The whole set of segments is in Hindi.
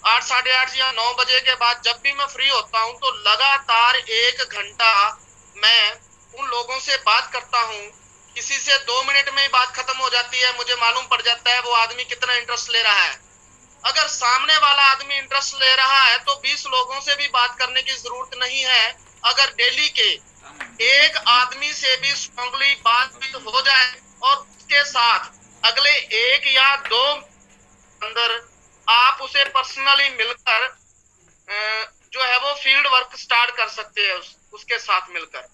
8, साढ़े 8 या 9 बजे के बाद जब भी मैं फ्री होता हूँ तो लगातार 1 घंटा मैं उन लोगों से बात करता हूँ। किसी से 2 मिनट में ही बात खत्म हो जाती है, मुझे मालूम पड़ जाता है वो आदमी कितना इंटरेस्ट ले रहा है। अगर सामने वाला आदमी इंटरेस्ट ले रहा है तो 20 लोगों से भी बात करने की जरूरत नहीं है। अगर डेली के एक आदमी से भी स्ट्रांगली बातचीत हो जाए और उसके साथ अगले 1 या 2 अंदर आप उसे पर्सनली मिलकर जो है वो फील्ड वर्क स्टार्ट कर सकते हैं उसके साथ मिलकर।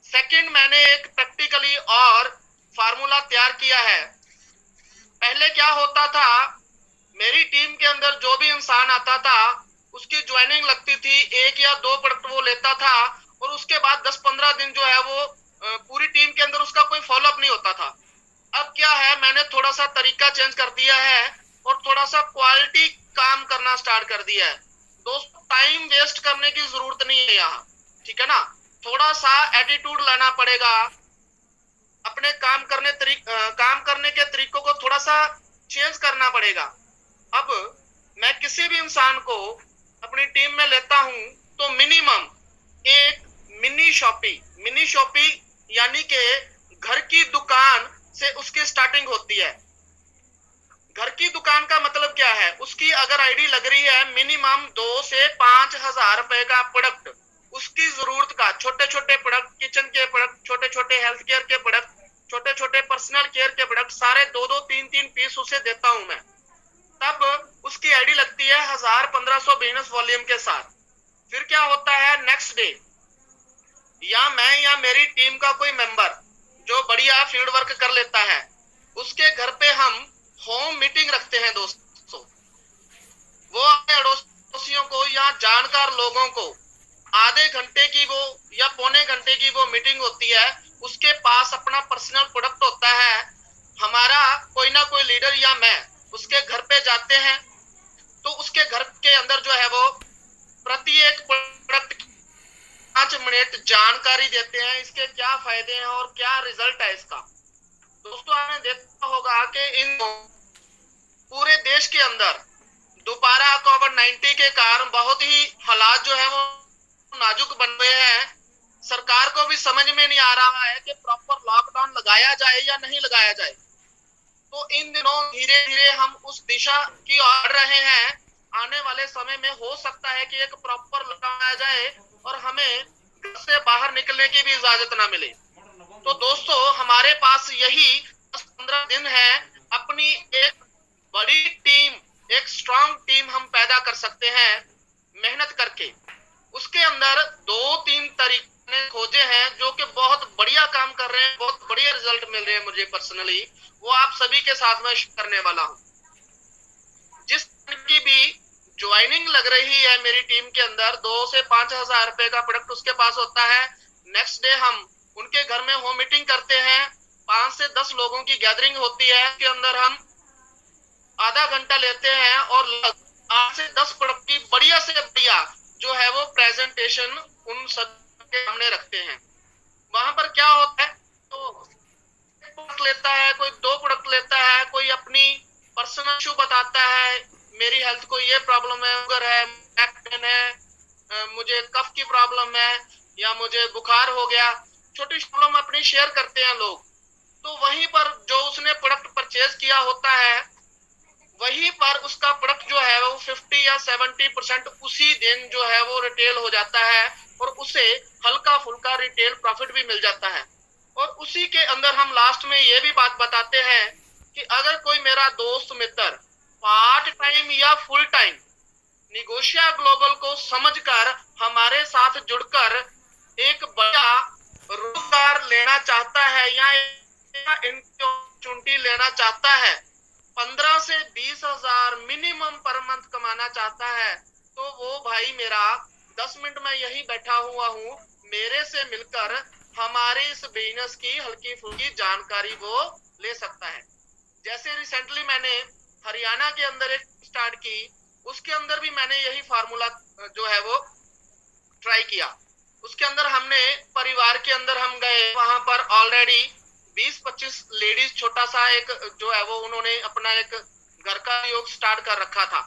सेकंड, मैंने एक प्रैक्टिकली और फार्मूला तैयार किया है। पहले क्या होता था, मेरी टीम के अंदर जो भी इंसान आता था उसकी ज्वाइनिंग लगती थी, 1 या 2 प्रोडक्ट वो लेता था और उसके बाद 10-15 दिन जो है वो पूरी टीम के अंदर उसका कोई फॉलोअप नहीं होता था। अब क्या है, मैंने थोड़ा सा तरीका चेंज कर दिया है और थोड़ा सा क्वालिटी काम करना स्टार्ट कर दिया है। दोस्तों, टाइम वेस्ट करने की जरूरत नहीं है यहाँ, ठीक है ना। थोड़ा सा एटीट्यूड लाना पड़ेगा, अपने काम करने के तरीकों को थोड़ा सा चेंज करना पड़ेगा। अब मैं किसी भी इंसान को अपनी टीम में लेता हूं तो मिनिमम एक मिनी शॉपी यानी कि घर की दुकान से उसकी स्टार्टिंग होती है। घर की दुकान का मतलब क्या है, उसकी अगर आईडी लग रही है मिनिमम 2 से 5 हजार रुपए का प्रोडक्ट, उसकी जरूरत का छोटे छोटे प्रोडक्ट, किचन के प्रोडक्ट, छोटे छोटे हेल्थ केयर के प्रोडक्ट, छोटे छोटे पर्सनल केयर के प्रोडक्ट, सारे 2-2, 3-3 पीस उसे देता हूं मैं। तब उसकी आईडी लगती है 1000-1500 बिजनेस वॉल्यूम के साथ। फिर क्या होता है, नेक्स्ट डे या मैं या मेरी टीम का कोई मेंबर जो बढ़िया फील्ड वर्क कर लेता है, उसके घर पे हम होम मीटिंग रखते हैं दोस्तों। वो अपने अड़ोसियों को या जानकार लोगों को आधे घंटे की वो या पौने घंटे की वो मीटिंग होती है। उसके पास अपना पर्सनल प्रोडक्ट होता है, हमारा कोई ना कोई लीडर या मैं उसके घर पे जाते हैं तो उसके घर के अंदर जो है वो प्रत्येक प्रोडक्ट 5 मिनट जानकारी देते हैं, इसके क्या फायदे हैं और क्या रिजल्ट है इसका। दोस्तों, आपने देखा होगा कि इन पूरे देश के अंदर दोबारा कोविड-19 के कारण बहुत ही हालात जो है वो नाजुक बन गए हैं। सरकार को भी समझ में नहीं आ रहा है कि प्रॉपर लॉकडाउन लगाया जाए या नहीं लगाया जाए। तो इन दिनों धीरे धीरे हम उस दिशा की ओर बढ़ रहे हैं। आने वाले समय में हो सकता है कि एक प्रॉपर लगाया जाए और हमें घर से बाहर निकलने की भी इजाजत ना मिले। तो दोस्तों, हमारे पास यही 10-15 दिन है, अपनी एक बड़ी टीम, एक स्ट्रांग टीम हम पैदा कर सकते हैं मेहनत करके। उसके अंदर 2-3 तरीके खोजे हैं जो कि बहुत बढ़िया काम कर रहे हैं, बहुत बढ़िया रिजल्ट मिल रहे हैं मुझे पर्सनली, वो आप सभी के साथ में करने वाला हूं। जिस की भी ज्वाइनिंग लग रही है मेरी टीम के अंदर, 2 से 5 हजार रुपए का प्रोडक्ट उसके पास होता है। नेक्स्ट डे हम उनके घर में होम मीटिंग करते हैं, 5 से 10 लोगों की गैदरिंग होती है, के अंदर हम आधा घंटा लेते हैं और 8 से 10 प्रोडक्ट की बढ़िया से बढ़िया जो है वो प्रेजेंटेशन उन सब के सामने रखते हैं। वहां पर क्या होता है, तो प्रोडक्ट लेता है, कोई 2 प्रोडक्ट लेता है, कोई अपनी पर्सनल इशू बताता है, मेरी हेल्थ को ये प्रॉब्लम है, शुगर है, बैक पेन है, मुझे कफ की प्रॉब्लम है या मुझे बुखार हो गया, छोटी प्रॉब्लम अपनी शेयर करते हैं लोग। तो वहीं पर जो उसने प्रोडक्ट परचेज किया होता है, वहीं पर उसका प्रोडक्ट जो है वो 50 या 70% उसी दिन जो है वो रिटेल हो जाता है और उसे हल्का फुल्का रिटेल प्रॉफिट भी मिल जाता है। और उसी के अंदर हम लास्ट में ये भी बात बताते हैं कि अगर कोई मेरा दोस्त मित्र पार्ट टाइम या फुल टाइम निगोशिया ग्लोबल को समझकर हमारे साथ जुड़कर एक बड़ा रोजगार लेना चाहता है या अपॉर्चुनिटी लेना चाहता है, 15 से 20 हजार मिनिमम पर मंथ कमाना चाहता है, तो वो भाई मेरा 10 मिनट में यही बैठा हुआ हूँ, मेरे से मिलकर हमारे इस बिजनेस की हल्की फुल्की जानकारी वो ले सकता है। जैसे रिसेंटली मैंने हरियाणा के अंदर एक स्टार्ट की, उसके अंदर भी मैंने यही फार्मूला जो है वो ट्राई किया। उसके अंदर हमने परिवार के अंदर हम गए, वहां पर ऑलरेडी 20-25 लेडीज, छोटा सा एक जो है वो उन्होंने अपना एक घर का योग स्टार्ट कर रखा था।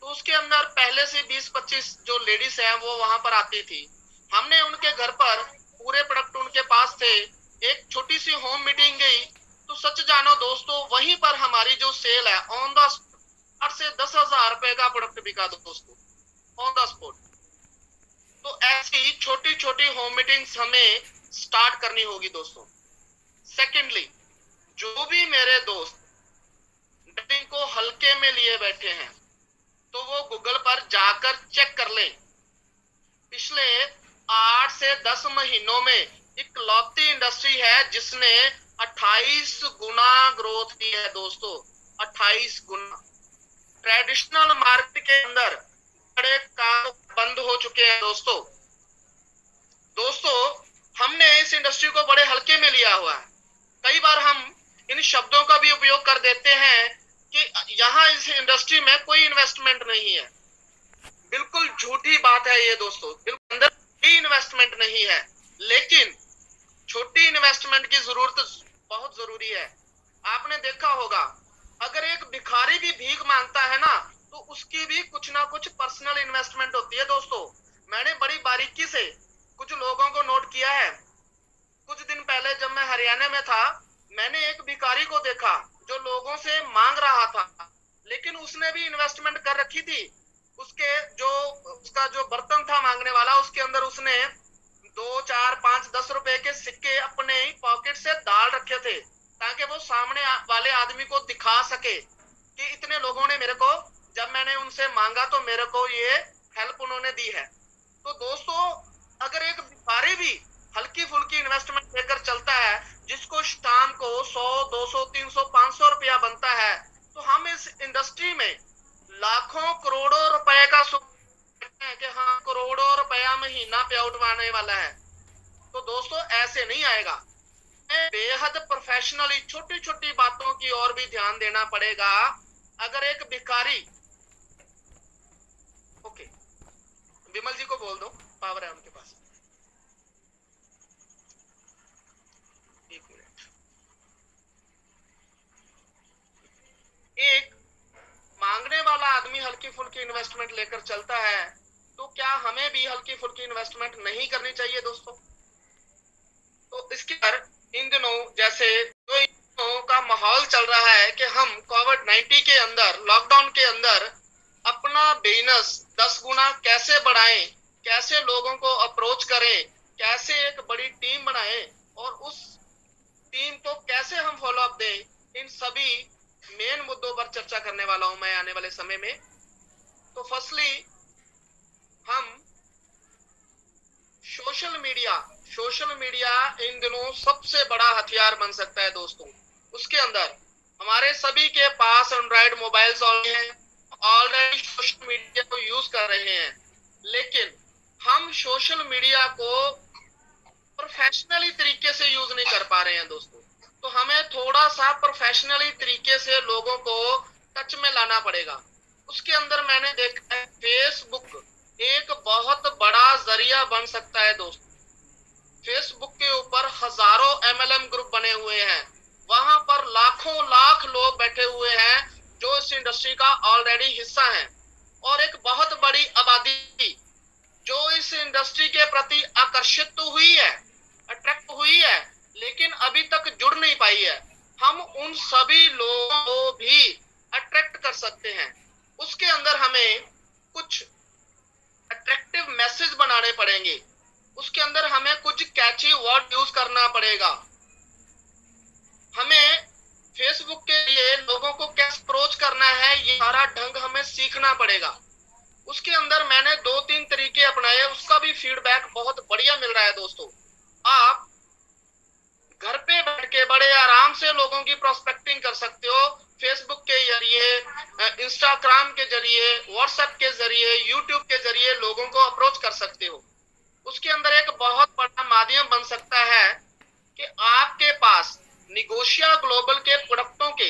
तो उसके अंदर पहले से 20-25 जो लेडीज हैं वो वहां पर आती थी। हमने उनके घर पर पूरे प्रोडक्ट उनके पास थे, एक छोटी सी होम मीटिंग गई, तो सच जानो दोस्तों वहीं पर हमारी जो सेल है ऑन द 8 से 10,000 रुपए का प्रोडक्ट बिका दोस्तों ऑन द स्पॉट। तो ऐसी छोटी छोटी होम मीटिंग्स हमें स्टार्ट करनी होगी दोस्तों। सेकेंडली, जो भी मेरे दोस्त मीटिंग को हल्के में लिए बैठे हैं तो वो गूगल पर जाकर चेक कर लें। पिछले 8 से 10 महीनों में इकलौती इंडस्ट्री है जिसने 28 गुना ग्रोथ की है दोस्तों, 28 गुना। ट्रेडिशनल मार्केट के अंदर बड़े काम बंद हो चुके हैं दोस्तों। हमने इस इंडस्ट्री को बड़े हल्के में लिया हुआ है। कई बार हम इन शब्दों का भी उपयोग कर देते हैं कि यहाँ इस इंडस्ट्री में कोई इन्वेस्टमेंट नहीं है। बिल्कुल झूठी बात है ये दोस्तों, बिल्कुल अंदर कोई इन्वेस्टमेंट नहीं है, लेकिन छोटी इन्वेस्टमेंट की जरूरत बहुत जरूरी है। आपने देखा होगा अगर एक भिखारी भी भीख मांगता है ना तो उसकी भी कुछ ना कुछ पर्सनल इन्वेस्टमेंट होती है दोस्तों। मैंने बड़ी बारीकी से कुछ लोगों को नोट किया है। कुछ दिन पहले जब मैं हरियाणा में था, मैंने एक भिखारी को देखा जो लोगों से मांग रहा था, लेकिन उसने भी इन्वेस्टमेंट कर रखी थी। उसका जो बर्तन था मांगने वाला, उसके अंदर उसने 2, 4, 5, 10 रुपए के सिक्के अपने पॉकेट से डाल रखे थे ताकि वो सामने वाले आदमी को दिखा सके कि इतने लोगों ने मेरे को, जब मैंने उनसे मांगा तो मेरे को ये हेल्प उन्होंने दी है। तो दोस्तों अगर एक भिखारी भी हल्की फुल्की इन्वेस्टमेंट लेकर चलता है जिसको शाम को 100, 200, 300, 500 रुपया बनता है, तो हम इस इंडस्ट्री में लाखों करोड़ों रुपए का है कि हाँ करोड़ों रुपया महीना पे आउट आने वाला है। तो दोस्तों ऐसे नहीं आएगा। बेहद प्रोफेशनली छोटी छोटी बातों की ओर भी ध्यान देना पड़ेगा। अगर एक भिखारी, ओके विमल जी को बोल दो, पावर है उनके पास, एक मिनट। एक मांगने वाला आदमी हल्की फुल्की इन्वेस्टमेंट लेकर चलता है, तो क्या हमें भी हल्की फुल्की इन्वेस्टमेंट नहीं करनी चाहिए दोस्तों? तो इसके पर इन दिनों जैसे जो का माहौल चल रहा है कि हम कोविड-19 के अंदर, लॉकडाउन के अंदर अपना बिजनेस 10 गुना कैसे बढ़ाएं, कैसे लोगों को अप्रोच करें, कैसे एक बड़ी टीम बनाएं और उस टीम को कैसे हम फॉलो अप दें, इन सभी मेन मुद्दों पर चर्चा करने वाला हूं मैं आने वाले समय में। तो फर्स्टली हम सोशल मीडिया इन दिनों सबसे बड़ा हथियार बन सकता है दोस्तों। उसके अंदर हमारे सभी के पास Android mobiles already social media को यूज कर रहे हैं, लेकिन हम सोशल मीडिया को प्रोफेशनली तरीके से यूज नहीं कर पा रहे हैं दोस्तों। तो हमें थोड़ा सा प्रोफेशनली तरीके से लोगों को टच में लाना पड़ेगा। उसके अंदर मैंने देखा है फेसबुक एक बहुत बड़ा जरिया बन सकता है दोस्तों। फेसबुक के ऊपर हजारों MLM ग्रुप बने हुए हैं, वहां पर लाखों लाख लोग बैठे हुए हैं जो इस इंडस्ट्री का ऑलरेडी हिस्सा हैं, और एक बहुत बड़ी आबादी जो इस इंडस्ट्री के प्रति आकर्षित तो हुई है, अट्रैक्ट हुई है, लेकिन अभी तक जुड़ नहीं पाई है। हम उन सभी लोगों को भी अट्रैक्ट कर सकते हैं। उसके अंदर हमें कुछ अट्रैक्टिव मैसेज बनाने पड़ेंगे, उसके अंदर हमें कुछ कैची वर्ड यूज करना पड़ेगा। हमें फेसबुक के लिए लोगों को कैसे अप्रोच करना है, ये सारा ढंग हमें सीखना पड़ेगा। उसके अंदर मैंने 2-3 तरीके अपनाए, उसका भी फीडबैक बहुत बढ़िया मिल रहा है दोस्तों। आप घर पे बैठ के बड़े आराम से लोगों की प्रोस्पेक्टिंग कर सकते हो, फेसबुक के जरिए, इंस्टाग्राम के जरिए, व्हाट्सएप के जरिए, यूट्यूब के जरिए लोगों को अप्रोच कर सकते हो। उसके अंदर एक बहुत बड़ा माध्यम बन सकता है कि आपके पास निगोशिया ग्लोबल के प्रोडक्टों के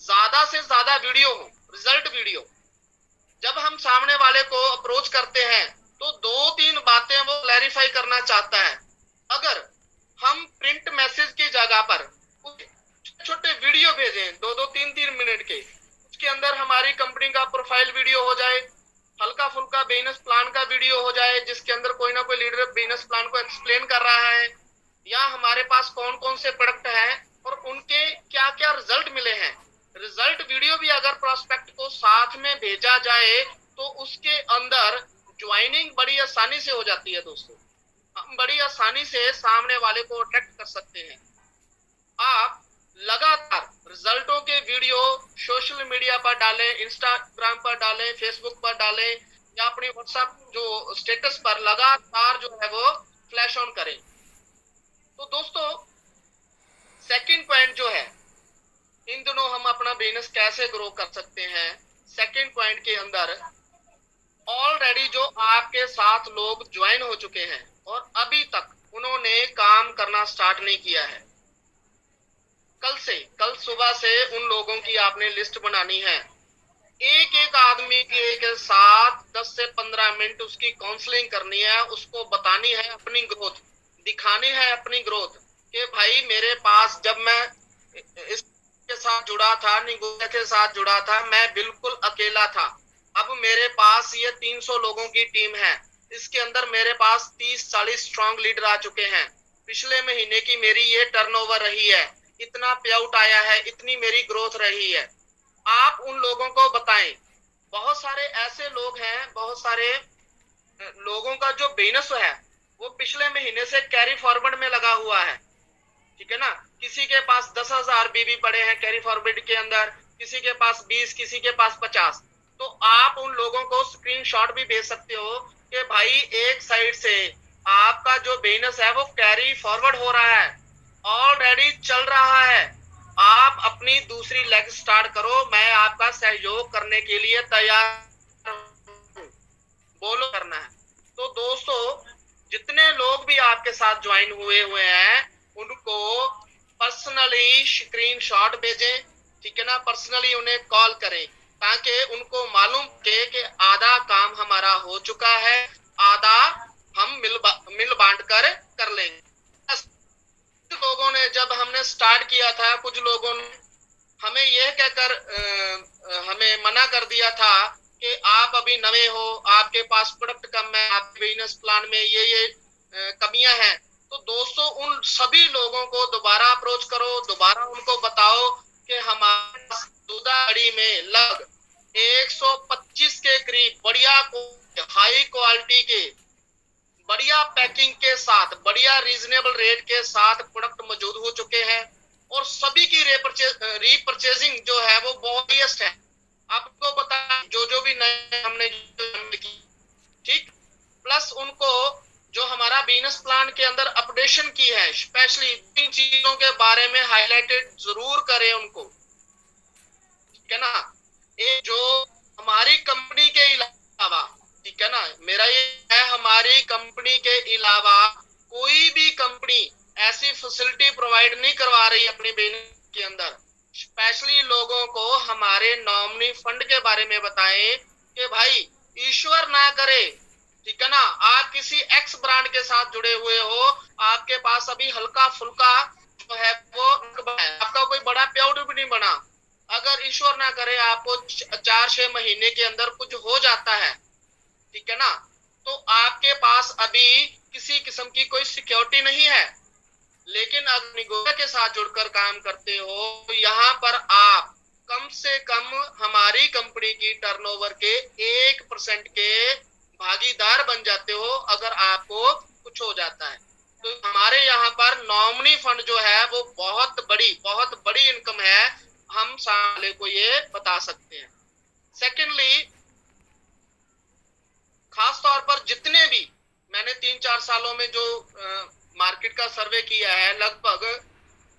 ज्यादा से ज्यादा वीडियो हो, रिजल्ट वीडियो। जब हम सामने वाले को अप्रोच करते हैं तो 2-3 बातें वो क्लैरिफाई करना चाहता है। अगर हम प्रिंट मैसेज की जगह पर छोटे वीडियो भेजें 2-2, 3-3 मिनट के, उसके अंदर हमारे हमारी कंपनी का प्रोफाइल वीडियो हो जाए, हल्का फुल्का बिजनेस प्लान का वीडियो हो जाए जिसके अंदर कोई ना कोई लीडर बिजनेस प्लान को एक्सप्लेन कर रहा है, या हमारे पास कौन कौन से प्रोडक्ट हैं और उनके क्या क्या रिजल्ट मिले हैं, रिजल्ट वीडियो भी अगर प्रोस्पेक्ट को साथ में भेजा जाए तो उसके अंदर ज्वाइनिंग बड़ी आसानी से हो जाती है दोस्तों। हम बड़ी आसानी से सामने वाले को अट्रैक्ट कर सकते हैं। आप लगातार रिजल्टों के वीडियो सोशल मीडिया पर डालें, इंस्टाग्राम पर डालें, फेसबुक पर डालें, या अपनी व्हाट्सएप जो स्टेटस पर लगातार जो है वो फ्लैश ऑन करें। तो दोस्तों सेकंड पॉइंट जो है, इन दिनों हम अपना बिजनेस कैसे ग्रो कर सकते हैं, सेकंड पॉइंट के अंदर ऑलरेडी जो आपके साथ लोग ज्वाइन हो चुके हैं और अभी तक उन्होंने काम करना स्टार्ट नहीं किया है, कल सुबह से उन लोगों की आपने लिस्ट बनानी है। एक एक आदमी के साथ 10 से 15 मिनट उसकी काउंसलिंग करनी है, उसको बतानी है अपनी ग्रोथ, दिखानी है अपनी ग्रोथ कि भाई मेरे पास जब मैं इसके साथ जुड़ा था, निगोया के साथ जुड़ा था, मैं बिल्कुल अकेला था। अब मेरे पास ये 300 लोगों की टीम है, इसके अंदर मेरे पास 30-40 स्ट्रॉन्ग लीडर आ चुके हैं। पिछले महीने की मेरी ये टर्नओवर रही है, इतना पे आउट आया है, इतनी मेरी ग्रोथ रही है। आप उन लोगों को बताएं। बहुत सारे ऐसे लोग हैं, बहुत सारे लोगों का जो बिजनेस है वो पिछले महीने से कैरी फॉरवर्ड में लगा हुआ है, ठीक है ना। किसी के पास 10,000 बीबी पड़े हैं कैरी फॉरवर्ड के अंदर, किसी के पास 20, किसी के पास 50। तो आप उन लोगों को स्क्रीनशॉट भी भेज सकते हो कि भाई एक साइड से आपका जो बिजनेस है वो कैरी फॉरवर्ड हो रहा है, ऑलरेडी चल रहा है, आप अपनी दूसरी लेग स्टार्ट करो, मैं आपका सहयोग करने के लिए तैयार हूं, बोलो करना है। तो दोस्तों जितने लोग भी आपके साथ ज्वाइन हुए हैं उनको पर्सनली स्क्रीनशॉट भेजें, ठीक है ना, पर्सनली उन्हें कॉल करें ताकि उनको मालूम कि आधा काम हमारा हो चुका है, आधा हम मिल बांट कर लेंगे। लोगों ने जब हमने स्टार्ट किया था, कुछ लोगों ने हमें यह कहकर हमें मना कर दिया था कि आप अभी नए हो, आपके पास प्रोडक्ट कम है, आपके बिजनेस प्लान में ये कमियां हैं। तो दोस्तों उन सभी लोगों को दोबारा अप्रोच करो, दोबारा उनको बताओ कि हमारे दूधाड़ी में लग 125 के करीब बढ़िया हाई क्वालिटी के बढ़िया पैकिंग के साथ बढ़िया रीजनेबल रेट के साथ प्रोडक्ट मौजूद हो चुके हैं और सभी की रीपरचेजिंग जो है वो बहुत हाईएस्ट है। आपको बता जो भी नए हमने की, ठीक, प्लस उनको जो हमारा बिजनेस प्लान के अंदर अपडेशन की है, स्पेशली इन चीजों के बारे में हाईलाइटेड जरूर करें उनको, ठीक है ना। ये जो हमारी कंपनी के अलावा, ठीक है ना, मेरा ये है हमारी कंपनी के अलावा कोई भी कंपनी ऐसी फैसिलिटी प्रोवाइड नहीं करवा रही अपनी बिजनेस के अंदर। स्पेशली लोगों को हमारे नॉमिनी फंड के बारे में बताएं कि भाई ईश्वर ना करे, ठीक है ना, आप किसी एक्स ब्रांड के साथ जुड़े हुए हो, आपके पास अभी हल्का फुल्का जो है वो आपका कोई बड़ा पेआउट भी नहीं बना, अगर ईश्वर ना करे आपको 4-6 महीने के अंदर कुछ हो जाता है, ठीक है ना, तो आपके पास अभी किसी किस्म की कोई सिक्योरिटी नहीं है। लेकिन अगर निगोया के साथ जुड़कर काम करते हो, यहाँ पर आप कम से कम हमारी कंपनी की टर्नओवर के 1% के भागीदार बन जाते हो अगर आपको कुछ हो जाता है। तो हमारे यहाँ पर नॉमिनी फंड जो है वो बहुत बड़ी इनकम है, हम साले को ये बता सकते हैं। सेकेंडली, खास तौर पर जितने भी मैंने 3-4 सालों में जो मार्केट का सर्वे किया है, लगभग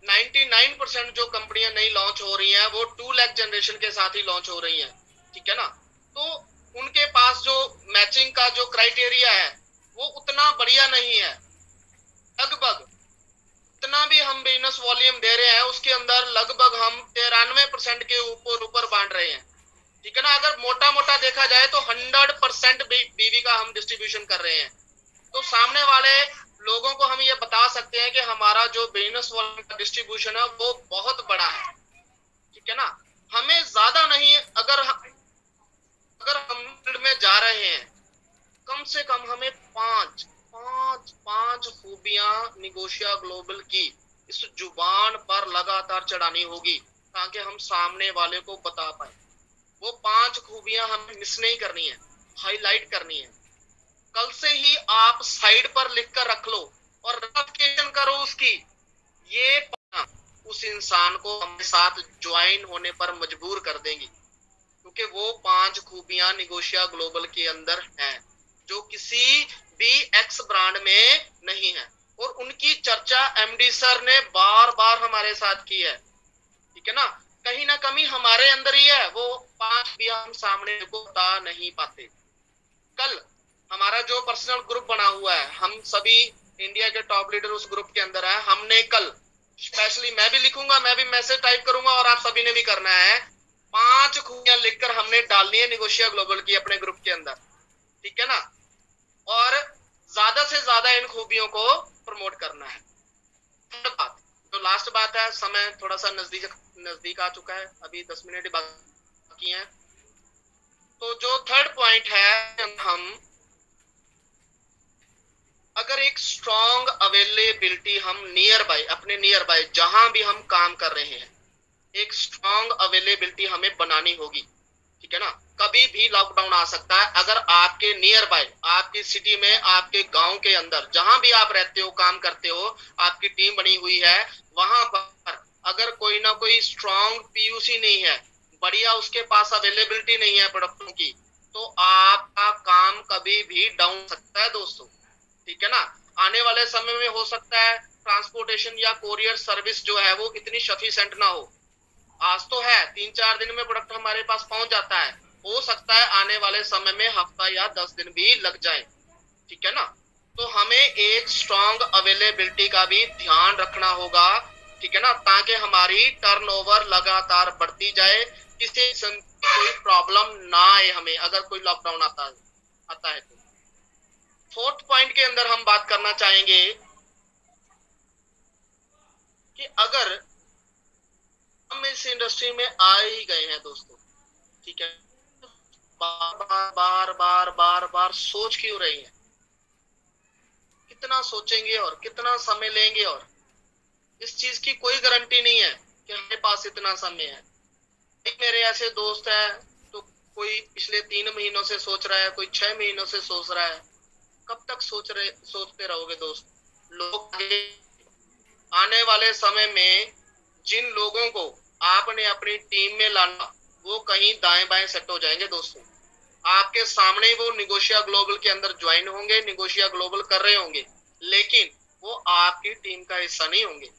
99% जो कंपनियां नई लॉन्च हो रही हैं वो 2 लाख जनरेशन के साथ ही लॉन्च हो रही हैं, ठीक है ना। तो उनके पास जो मैचिंग का जो क्राइटेरिया है वो उतना बढ़िया नहीं है। लगभग इतना भी हम बिजनेस वॉल्यूम दे रहे हैं उसके अंदर लगभग हम 93% के ऊपर बांट रहे हैं, ठीक है ना। अगर मोटा मोटा देखा जाए तो 100% बीवी का हम डिस्ट्रीब्यूशन कर रहे हैं। तो सामने वाले लोगों को हम ये बता सकते हैं कि हमारा जो बिजनेस वॉल्यूम का डिस्ट्रीब्यूशन है वो बहुत बड़ा है, ठीक है ना। हमें ज्यादा नहीं, अगर अगर हम फील्ड में जा रहे हैं, कम से कम हमें पांच पांच पांच खूबियां निगोशिया ग्लोबल की इस जुबान पर लगातार चढ़ानी होगी, ताकि हम सामने वाले को बता पाए। वो पांच खूबियां हमें मिस नहीं करनी है, हाईलाइट करनी है। कल से ही आप साइड पर लिख कर रख लो और नोटिफिकेशन करो उसकी। ये उस इंसान को हमारे साथ ज्वाइन होने पर मजबूर कर देंगी, क्योंकि वो पांच खूबियां निगोशिया ग्लोबल के अंदर हैं, जो किसी भी एक्स ब्रांड में नहीं है। और उनकी चर्चा एमडी सर ने बार बार हमारे साथ की है, ठीक है ना। कहीं ना कहीं हमारे अंदर ही है, वो पांच भी हम सामने को बता नहीं पाते। कल हमारा जो पर्सनल ग्रुप बना हुआ है, हम सभी इंडिया के टॉप लीडर उस ग्रुप के अंदर है। हमने कल स्पेशली, मैं भी लिखूंगा, मैं भी मैसेज टाइप करूंगा और आप सभी ने भी करना है, पांच खूबियां लिखकर हमने डालनी है निगोशिया ग्लोबल की अपने ग्रुप के अंदर, ठीक है ना। और ज्यादा से ज्यादा इन खूबियों को प्रमोट करना है। तो लास्ट बात है, समय थोड़ा सा नजदीक आ चुका है, अभी 10 मिनट बाकी हैं। तो जो थर्ड पॉइंट है, हम अगर एक स्ट्रॉन्ग अवेलेबिलिटी हम अपने नियर बाय जहां भी हम काम कर रहे हैं, एक स्ट्रॉन्ग अवेलेबिलिटी हमें बनानी होगी, ठीक है ना। कभी भी लॉकडाउन आ सकता है। अगर आपके नियर बाय, आपकी सिटी में, आपके गांव के अंदर, जहां भी आप रहते हो, काम करते हो, आपकी टीम बनी हुई है, वहां पर अगर कोई ना कोई स्ट्रॉन्ग पीयूसी नहीं है, बढ़िया उसके पास अवेलेबिलिटी नहीं है प्रोडक्टों की, तो आपका काम कभी भी डाउन सकता है दोस्तों, ठीक है ना। आने वाले समय में हो सकता है ट्रांसपोर्टेशन या कोरियर सर्विस जो है वो इतनी सफिशिएंट ना हो। आज तो है 3-4 दिन में प्रोडक्ट हमारे पास पहुंच जाता है, हो सकता है आने वाले समय में हफ्ता या 10 दिन भी लग जाए, ठीक है ना। तो हमें एक स्ट्रॉन्ग अवेलेबिलिटी का भी ध्यान रखना होगा, ठीक है ना, ताकि हमारी टर्नओवर लगातार बढ़ती जाए, किसी किस्म की कोई प्रॉब्लम ना आए हमें अगर कोई लॉकडाउन आता है तो। फोर्थ पॉइंट के अंदर हम बात करना चाहेंगे कि अगर हम इस इंडस्ट्री में आ ही गए हैं दोस्तों, ठीक है, बार बार बार बार बार बार सोच क्यों रही हैं? कितना सोचेंगे और कितना समय लेंगे? और इस चीज की कोई गारंटी नहीं है कि हमारे पास इतना समय है। एक मेरे ऐसे दोस्त है, तो कोई पिछले 3 महीनों से सोच रहा है, कोई 6 महीनों से सोच रहा है। कब तक सोचते रहोगे दोस्त? लोग आने वाले समय में जिन लोगों को आपने अपनी टीम में लाना, वो कहीं दाएं बाएं सेट हो जाएंगे दोस्तों। आपके सामने वो निगोशिया ग्लोबल के अंदर ज्वाइन होंगे, निगोशिया ग्लोबल कर रहे होंगे, लेकिन वो आपकी टीम का हिस्सा नहीं होंगे।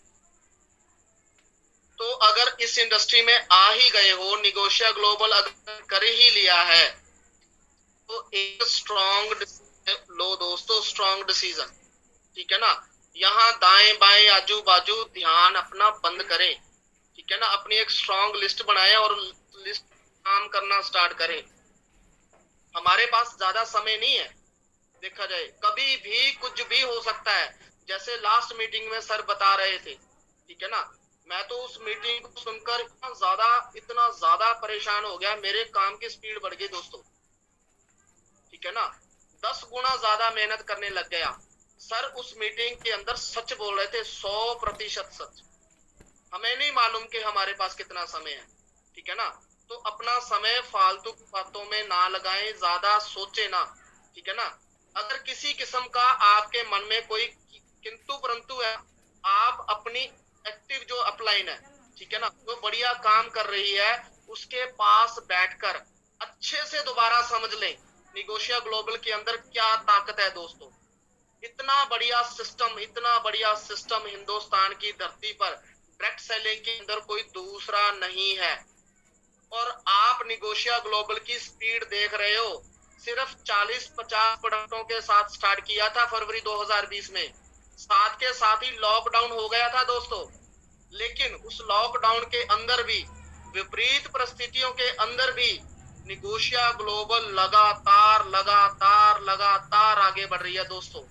तो अगर इस इंडस्ट्री में आ ही गए हो, निगोशिया ग्लोबल अगर कर ही लिया है, तो एक स्ट्रॉन्ग लो दोस्तों, स्ट्रॉन्ग डिसीजन, ठीक है ना। यहाँ दाएं बाएं आजू बाजू ध्यान अपना बंद करें, ठीक है ना। अपनी एक स्ट्रॉन्ग लिस्ट बनाएं और लिस्ट काम करना स्टार्ट करें। हमारे पास ज्यादा समय नहीं है, देखा जाए कभी भी कुछ भी हो सकता है। जैसे लास्ट मीटिंग में सर बता रहे थे, ठीक है ना, मैं तो उस मीटिंग को सुनकर इतना ज्यादा परेशान हो गया, मेरे काम की स्पीड बढ़ गई दोस्तों, ठीक है ना। 10 गुना ज्यादा मेहनत करने लग गया। सर उस मीटिंग के अंदर सच बोल रहे थे, 100% सच। हमें नहीं मालूम कि हमारे पास कितना समय है, ठीक है ना। तो अपना समय फालतू बातों में ना लगाएं, ज्यादा सोचे ना, ठीक है ना। अगर किसी किस्म का आपके मन में कोई किंतु परंतु है, आप अपनी एक्टिव जो अपलाइन है, ठीक है ना, जो बढ़िया काम कर रही है, उसके पास बैठकर अच्छे से दोबारा समझ लें निगोशिया ग्लोबल के अंदर क्या ताकत है दोस्तों। इतना बढ़िया सिस्टम हिंदुस्तान की धरती पर डायरेक्ट सेलिंग के अंदर कोई दूसरा नहीं है। और आप निगोशिया ग्लोबल की स्पीड देख रहे हो, सिर्फ 40-50 प्रोडक्टों के साथ स्टार्ट किया था फरवरी 2020 में, साथ के साथ ही लॉकडाउन हो गया था दोस्तों। लेकिन उस लॉकडाउन के अंदर भी, विपरीत परिस्थितियों के अंदर भी, निगोशिया ग्लोबल लगातार लगातार लगातार आगे बढ़ रही है दोस्तों।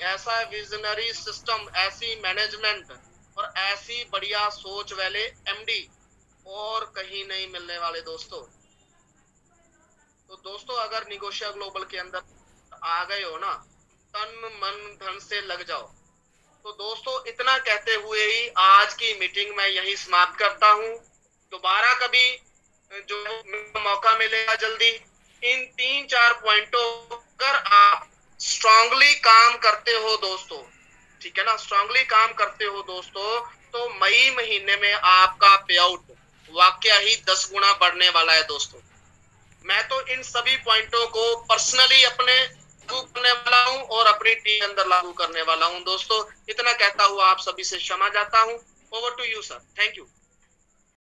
ऐसा विजनरी सिस्टम, ऐसी मैनेजमेंट और ऐसी बढ़िया सोच वाले एमडी और कहीं नहीं मिलने वाले दोस्तों। तो दोस्तों अगर निगोशिया ग्लोबल के अंदर आ गए हो ना, तन मन धन से लग जाओ। तो दोस्तों इतना कहते हुए ही आज की मीटिंग मैं यही समाप्त करता हूं। दोबारा कभी जो मौका मिलेगा जल्दी, इन 3-4 पॉइंटों अगर आप स्ट्रांगली काम करते हो दोस्तों, ठीक है ना, स्ट्रांगली काम करते हो दोस्तों, तो मई महीने में आपका पे आउट वाकया ही 10 गुना बढ़ने वाला है दोस्तों। मैं तो इन सभी पॉइंटों को पर्सनली अपने लागू करने वाला हूं और अपनी टीम के अंदर लागू करने वाला हूं दोस्तों। इतना कहता हुआ आप सभी से क्षमा चाहता हूं। Over to you sir, thank you.